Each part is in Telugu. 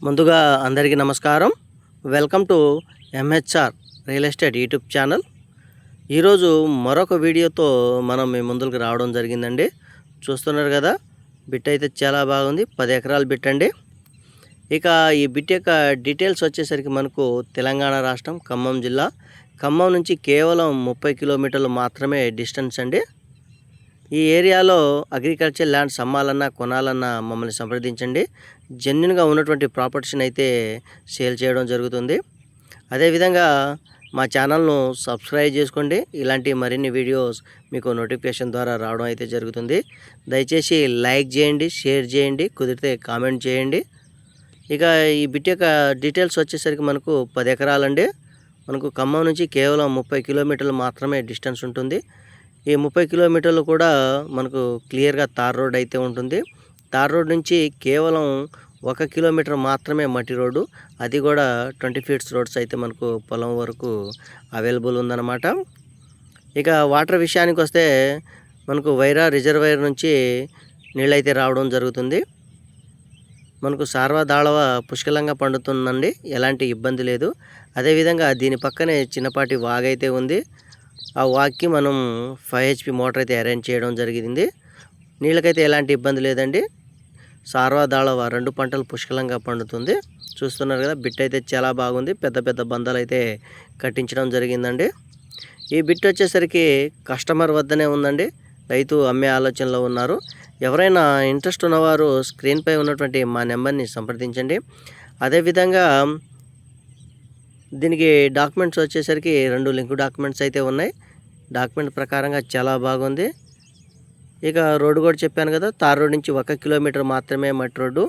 ముందుగా అందరికీ నమస్కారం. Welcome to MHR real estate YouTube channel. ఈరోజు మరొక వీడియోతో మనం మీ ముందుకు రావడం జరిగిందండి. చూస్తున్నారు కదా, బిట్ అయితే చాలా బాగుంది. 10 ఎకరాల బిట్ అండి. ఇక ఈ బిట్ యొక్క డీటెయిల్స్ వచ్చేసరికి మనకు తెలంగాణ రాష్ట్రం ఖమ్మం జిల్లా, ఖమ్మం నుంచి కేవలం 30 కిలోమీటర్లు మాత్రమే డిస్టెన్స్ అండి. ఈ ఏరియాలో అగ్రికల్చర్ ల్యాండ్స్ అమ్మాలన్నా కొనాలన్నా మమ్మల్ని సంప్రదించండి. జెన్యున్గా ఉన్నటువంటి ప్రాపర్టీని అయితే సేల్ చేయడం జరుగుతుంది. అదేవిధంగా మా ఛానల్ను సబ్స్క్రైబ్ చేసుకోండి. ఇలాంటి మరిన్ని వీడియోస్ మీకు నోటిఫికేషన్ ద్వారా రావడం అయితే జరుగుతుంది. దయచేసి లైక్ చేయండి, షేర్ చేయండి, కుదిరితే కామెంట్ చేయండి. ఇక ఈ బిట్ యొక్క డీటెయిల్స్ వచ్చేసరికి మనకు 10 ఎకరాలండి. మనకు ఖమ్మం నుంచి కేవలం 30 కిలోమీటర్లు మాత్రమే డిస్టెన్స్ ఉంటుంది. ఈ 30 కిలోమీటర్లు కూడా మనకు క్లియర్గా తార్ రోడ్ అయితే ఉంటుంది. తార్ రోడ్ నుంచి కేవలం 1 కిలోమీటర్ మాత్రమే మట్టి రోడ్డు, అది కూడా 20 ఫీట్స్ రోడ్స్ అయితే మనకు పొలం వరకు అవైలబుల్ ఉందన్నమాట. ఇక వాటర్ విషయానికి వస్తే మనకు వైరా రిజర్వాయర్ నుంచి నీళ్ళైతే రావడం జరుగుతుంది. మనకు సార్వా దాళవ పుష్కలంగా పండుతుందండి, ఎలాంటి ఇబ్బంది లేదు. అదేవిధంగా దీని పక్కనే చిన్నపాటి వాగైతే ఉంది. ఆ వాక్కి మనం 5 HP మోటార్ అయితే అరేంజ్ చేయడం జరిగింది. నీళ్ళకైతే ఎలాంటి ఇబ్బంది లేదండి. సార్వా దాళవ 2 పంటలు పుష్కలంగా పండుతుంది. చూస్తున్నారు కదా, బిట్ అయితే చాలా బాగుంది. పెద్ద పెద్ద బంధాలు అయితే కట్టించడం జరిగిందండి. ఈ బిట్ వచ్చేసరికి కస్టమర్ వద్దనే ఉందండి. రైతు అమ్మే ఆలోచనలో ఉన్నారు. ఎవరైనా ఇంట్రెస్ట్ ఉన్నవారు స్క్రీన్పై ఉన్నటువంటి మా నెంబర్ని సంప్రదించండి. అదేవిధంగా దీనికి డాక్యుమెంట్స్ వచ్చేసరికి 2 లింక్ డాక్యుమెంట్స్ అయితే ఉన్నాయి. డాక్యుమెంట్ ప్రకారంగా చాలా బాగుంది. ఇక రోడ్డు కూడా చెప్పాను కదా, తార్ రోడ్ నుంచి 1 కిలోమీటర్ మాత్రమే మట్టి రోడ్డు.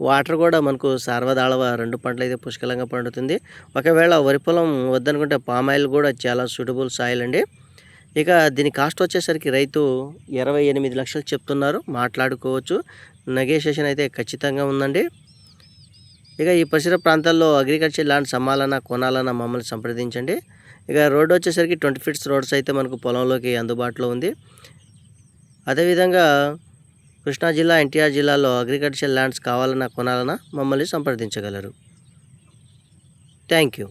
వాటర్ కూడా మనకు సార్వదాళవ 2 పంటలు అయితే పుష్కలంగా పండుతుంది. ఒకవేళ వరి పొలం వద్దనుకుంటే పామాయిల్ కూడా చాలా సూటబుల్ సాయిల్ అండి. ఇక దీని కాస్ట్ వచ్చేసరికి రైతు 28 లక్షలు చెప్తున్నారు. మాట్లాడుకోవచ్చు, నెగోషియేషన్ అయితే ఖచ్చితంగా ఉందండి. ఇక ఈ పరిసర ప్రాంతాల్లో అగ్రికల్చర్ ల్యాండ్స్ అమ్మాలన్నా కొనాలన్నా మమ్మల్ని సంప్రదించండి. ఇక రోడ్డు వచ్చేసరికి 20 ఫీట్స్ రోడ్స్ అయితే మనకు పొలంలోకి అందుబాటులో ఉంది. అదేవిధంగా కృష్ణా జిల్లా, ఎన్టీఆర్ జిల్లాలో అగ్రికల్చర్ ల్యాండ్స్ కావాలన్నా కొనాలన్నా మమ్మల్ని సంప్రదించగలరు. Thank you.